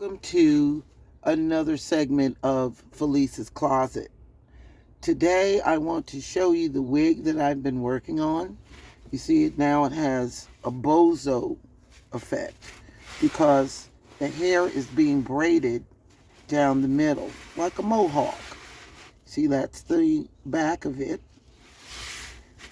Welcome to another segment of Felice's Closet. Today I want to show you the wig that I've been working on. You see it now, it has a bozo effect because the hair is being braided down the middle like a mohawk. See, that's the back of it,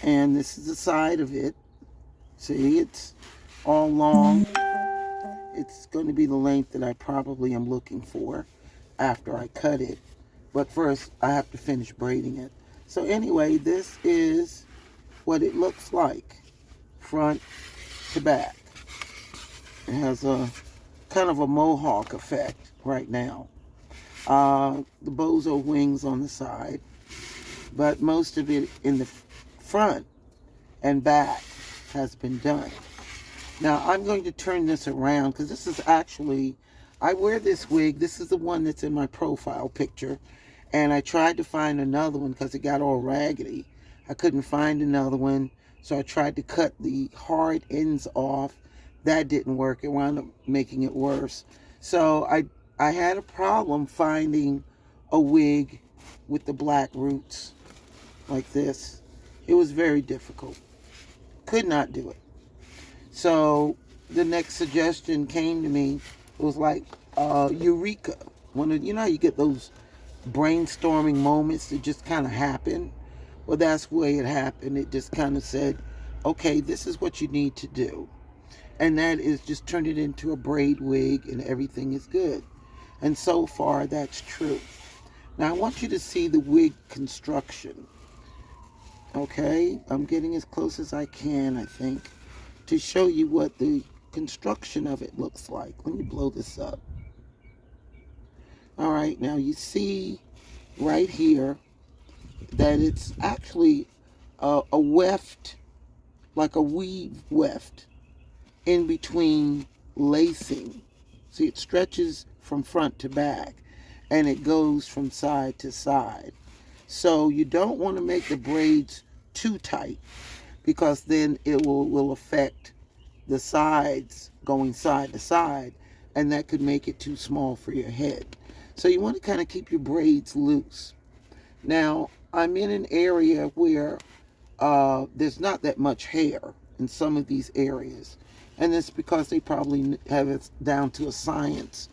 and this is the side of it. See, it's all long. It's going to be the length that I probably am looking for after I cut it. But first, I have to finish braiding it. So anyway, this is what it looks like, front to back. It has a kind of a mohawk effect right now. The bozo wings on the side, but most of it in the front and back has been done. Now I'm going to turn this around because this is actually, I wear this wig. This is the one that's in my profile picture. And I tried to find another one because it got all raggedy. I couldn't find another one. So I tried to cut the hard ends off. That didn't work. It wound up making it worse. So I had a problem finding a wig with the black roots like this. It was very difficult. Could not do it. So the next suggestion came to me. It was like Eureka. You know how you get those brainstorming moments that just kind of happen? Well, that's the way it happened. It just kind of said, okay, this is what you need to do. And that is just turn it into a braid wig and everything is good. And so far, that's true. Now, I want you to see the wig construction. Okay, I'm getting as close as I can, I think, to show you what the construction of it looks like. Let me blow this up. All right, now you see right here that it's actually a weft, like a weave weft, in between lacing. See, it stretches from front to back, and it goes from side to side. So you don't want to make the braids too tight, because then it will affect the sides going side to side, and that could make it too small for your head. So you want to kind of keep your braids loose. Now, I'm in an area where there's not that much hair in some of these areas, and it's because they probably have it down to a science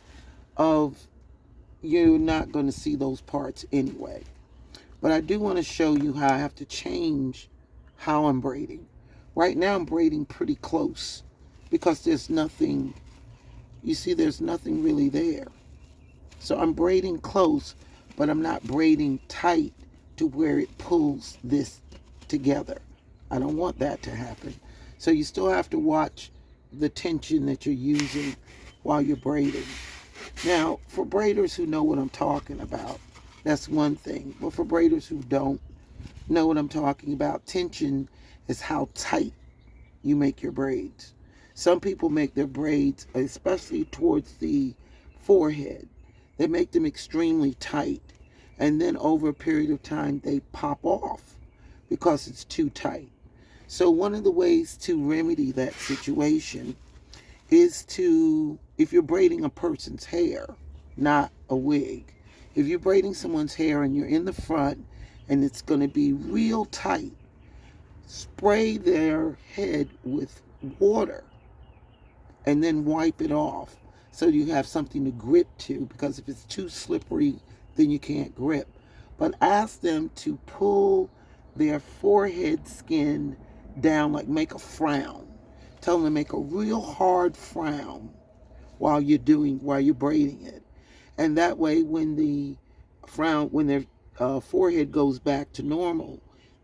of you're not going to see those parts anyway. But I do want to show you how I have to change how I'm braiding. Right now I'm braiding pretty close because there's nothing, you see, there's nothing really there. So I'm braiding close, but I'm not braiding tight to where it pulls this together. I don't want that to happen. So you still have to watch the tension that you're using while you're braiding. Now, for braiders who know what I'm talking about, that's one thing. But for braiders who don't know what I'm talking about, tension is how tight you make your braids. Some people make their braids, especially towards the forehead, they make them extremely tight, and then over a period of time they pop off because it's too tight. So one of the ways to remedy that situation is to, if you're braiding a person's hair, not a wig, if you're braiding someone's hair and you're in the front and it's going to be real tight, spray their head with water and then wipe it off so you have something to grip to, because if it's too slippery, then you can't grip. But ask them to pull their forehead skin down, like make a frown. Tell them to make a real hard frown while you're braiding it. And that way when their forehead goes back to normal,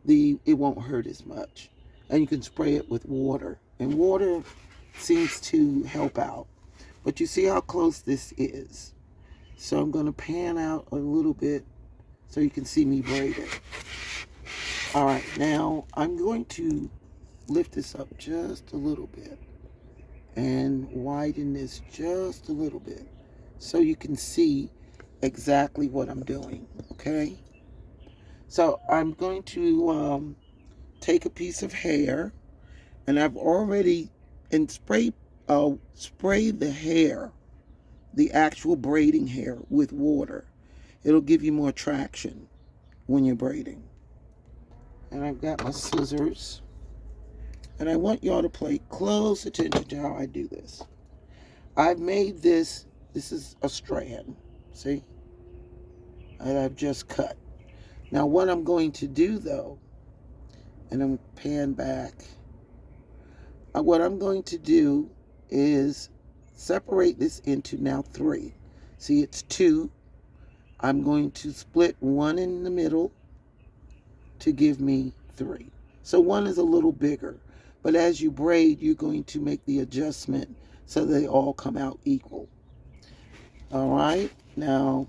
it won't hurt as much. And you can spray it with water. And water seems to help out. But you see how close this is. So I'm going to pan out a little bit so you can see me braid it. All right, now I'm going to lift this up just a little bit and widen this just a little bit so you can see exactly what I'm doing, okay? So I'm going to take a piece of hair, and I've already sprayed the hair the actual braiding hair with water. It'll give you more traction when you're braiding. And I've got my scissors. And I want y'all to pay close attention to how I do this. I've made this is a strand, see? And I've just cut. Now what I'm going to do though, and I'm pan back, what I'm going to do is separate this into now 3. See, it's 2. I'm going to split 1 in the middle to give me 3. So 1 is a little bigger, but as you braid, you're going to make the adjustment so they all come out equal. All right, now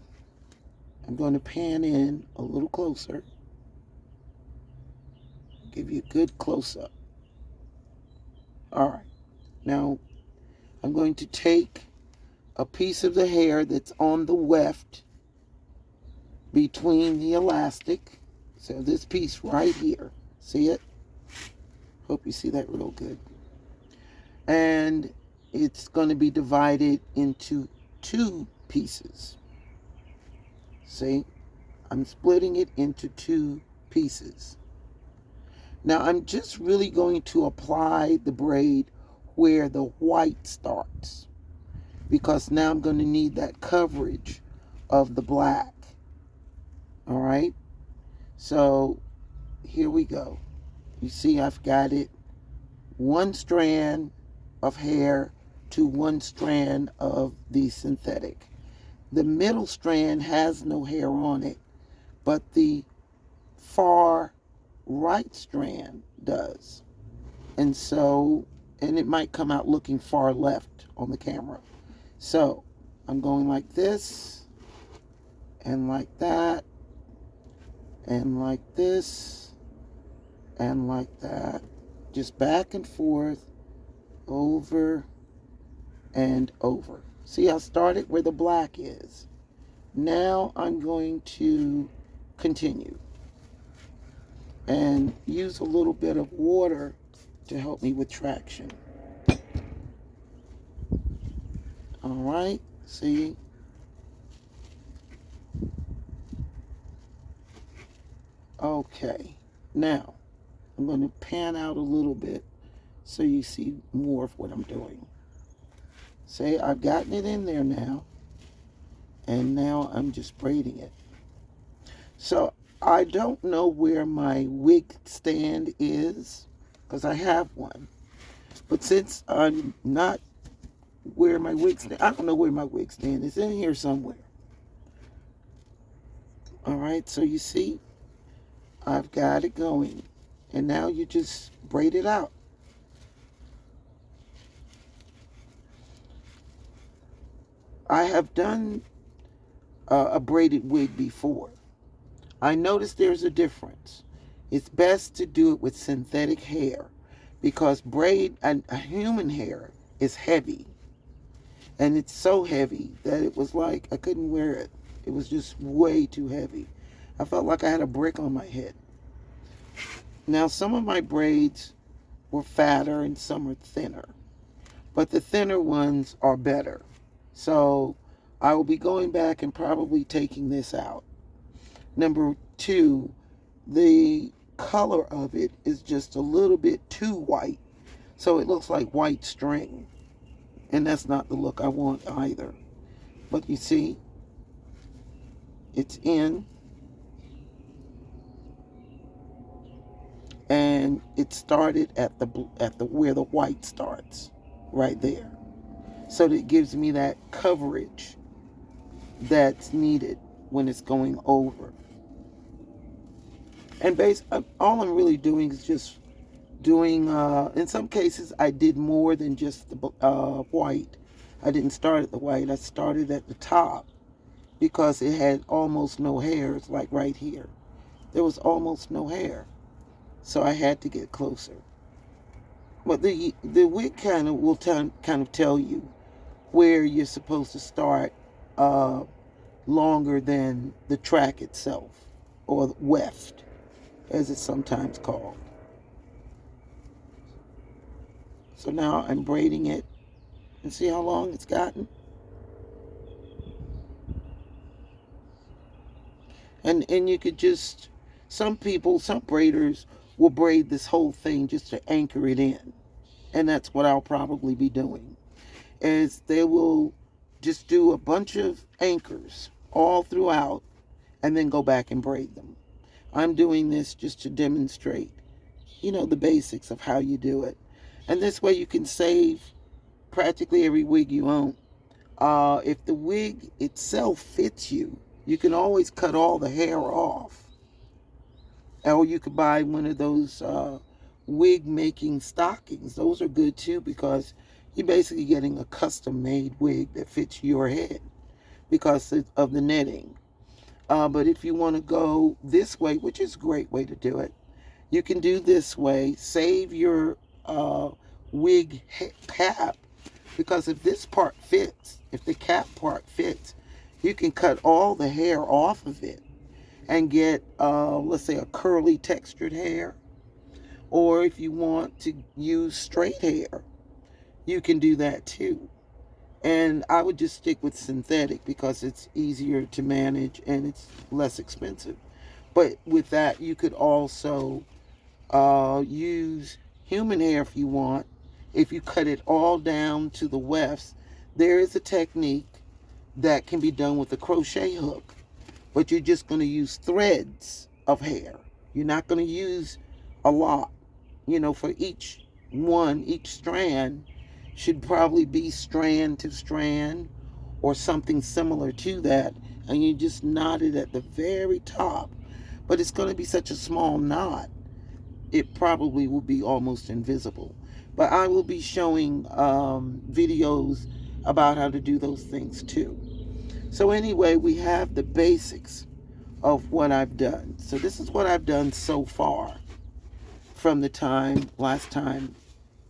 I'm going to pan in a little closer, give you a good close-up. All right, now I'm going to take a piece of the hair that's on the weft between the elastic. So this piece right here, see it? Hope you see that real good. And it's going to be divided into 2 pieces. See? I'm splitting it into 2 pieces. Now I'm just really going to apply the braid where the white starts, because now I'm going to need that coverage of the black. All right? So here we go. You see I've got it 1 strand of hair to 1 strand of the synthetic. The middle strand has no hair on it, but the far right strand does. And it might come out looking far left on the camera. So I'm going like this, and like that, and like this, and like that. Just back and forth, over and over. See, I started where the black is. Now I'm going to continue and use a little bit of water to help me with traction. All right, see? Okay, now I'm going to pan out a little bit so you see more of what I'm doing. See, I've gotten it in there now, and now I'm just braiding it. So I don't know where my wig stand is, because I have one. But since I'm not where my wig stand, I don't know where my wig stand is. It's in here somewhere. All right, so you see, I've got it going. And now you just braid it out. I have done a braided wig before. I noticed there's a difference. It's best to do it with synthetic hair, because braid and human hair is heavy. And it's so heavy that it was like I couldn't wear it. It was just way too heavy. I felt like I had a brick on my head. Now, some of my braids were fatter and some are thinner, but the thinner ones are better. So I will be going back and probably taking this out. Number 2, the color of it is just a little bit too white, so it looks like white string, and that's not the look I want either. But you see, it's in, and it started at the where the white starts, right there. So that it gives me that coverage that's needed when it's going over. And all I'm really doing is just doing, in some cases I did more than just the white. I didn't start at the white, I started at the top, because it had almost no hairs, like right here. There was almost no hair. So I had to get closer. But the wig kind of will kind of tell you where you're supposed to start, longer than the track itself, or weft, as it's sometimes called. So now I'm braiding it, and see how long it's gotten? And you could just, some people, some braiders will braid this whole thing just to anchor it in. And that's what I'll probably be doing, is they will just do a bunch of anchors all throughout and then go back and braid them. I'm doing this just to demonstrate, the basics of how you do it. And this way you can save practically every wig you own. If the wig itself fits you, you can always cut all the hair off. Or you could buy one of those wig making stockings. Those are good too, because you're basically getting a custom made wig that fits your head because of the netting. But if you want to go this way, which is a great way to do it, you can do this way. Save your wig cap, because if this part fits, if the cap part fits, you can cut all the hair off of it and get, let's say, a curly textured hair. Or if you want to use straight hair, you can do that too. And I would just stick with synthetic because it's easier to manage and it's less expensive. But with that, you could also use human hair if you want. If you cut it all down to the wefts, there is a technique that can be done with a crochet hook. But you're just going to use threads of hair. You're not going to use a lot. For each strand should probably be strand to strand or something similar to that. And you just knot it at the very top. But it's going to be such a small knot, it probably will be almost invisible. But I will be showing videos about how to do those things too. So anyway, we have the basics of what I've done. So this is what I've done so far from the last time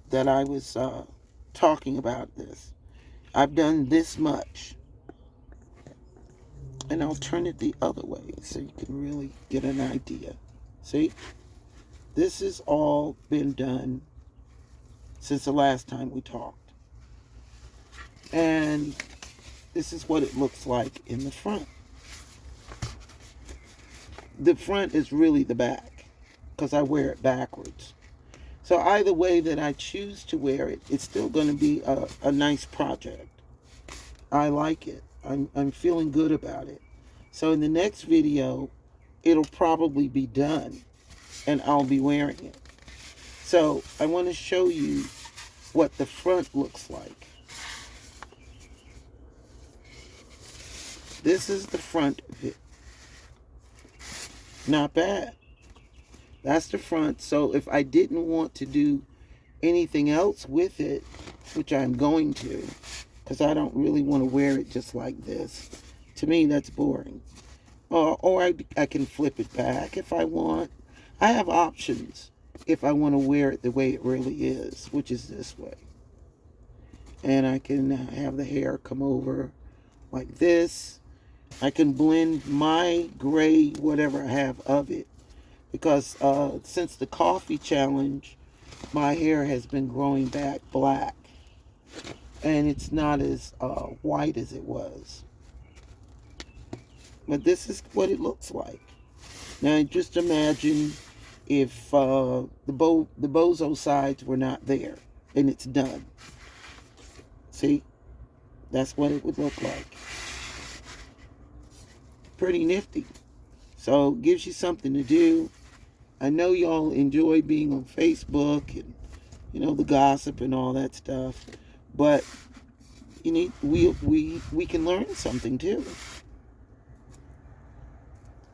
that I was talking about this. I've done this much. And I'll turn it the other way so you can really get an idea. See? This has all been done since the last time we talked. And this is what it looks like in the front. The front is really the back because I wear it backwards. So either way that I choose to wear it, it's still going to be a nice project. I like it. I'm feeling good about it. So in the next video, it'll probably be done and I'll be wearing it. So I want to show you what the front looks like. This is the front of it. Not bad. That's the front. So if I didn't want to do anything else with it, which I'm going to, because I don't really want to wear it just like this. To me, that's boring. Or I can flip it back if I want. I have options if I want to wear it the way it really is, which is this way. And I can have the hair come over like this. I can blend my gray, whatever I have of it. Because since the coffee challenge, my hair has been growing back black. And it's not as white as it was. But this is what it looks like. Now just imagine if the bozo sides were not there and it's done. See? That's what it would look like. Pretty nifty. So it gives you something to do. I know y'all enjoy being on Facebook and the gossip and all that stuff, but we can learn something too.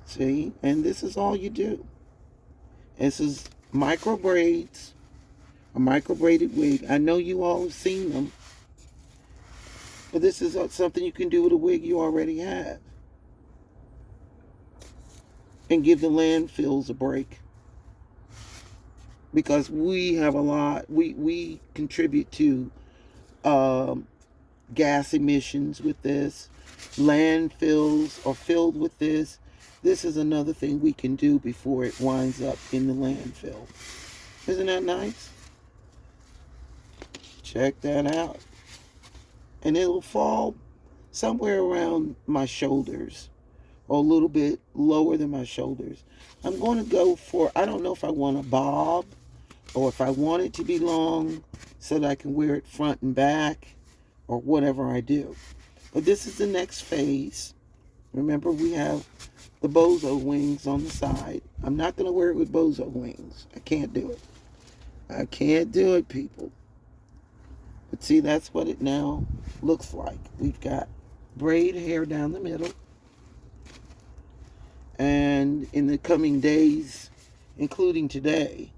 See, and this is all you do. This is micro braids, a micro braided wig. I know you all have seen them, but this is something you can do with a wig you already have. And give the landfills a break. Because we have a lot, we contribute to gas emissions with this. Landfills are filled with this. This is another thing we can do before it winds up in the landfill. Isn't that nice? Check that out. And it'll fall somewhere around my shoulders or a little bit lower than my shoulders. I'm going to go for, I don't know if I want a bob or if I want it to be long so that I can wear it front and back or whatever I do. But this is the next phase. Remember, we have the bozo wings on the side. I'm not going to wear it with bozo wings. I can't do it. I can't do it, people. But see, that's what it now looks like. We've got braid hair down the middle. And in the coming days, including today,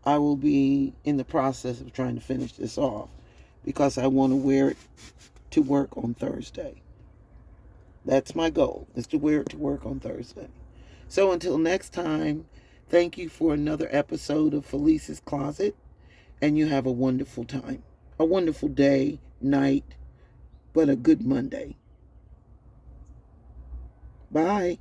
I will be in the process of trying to finish this off because I want to wear it to work on Thursday. That's my goal, is to wear it to work on Thursday. So until next time, thank you for another episode of Felice's Closet, and you have a wonderful time. A wonderful day, night, but a good Monday. Bye.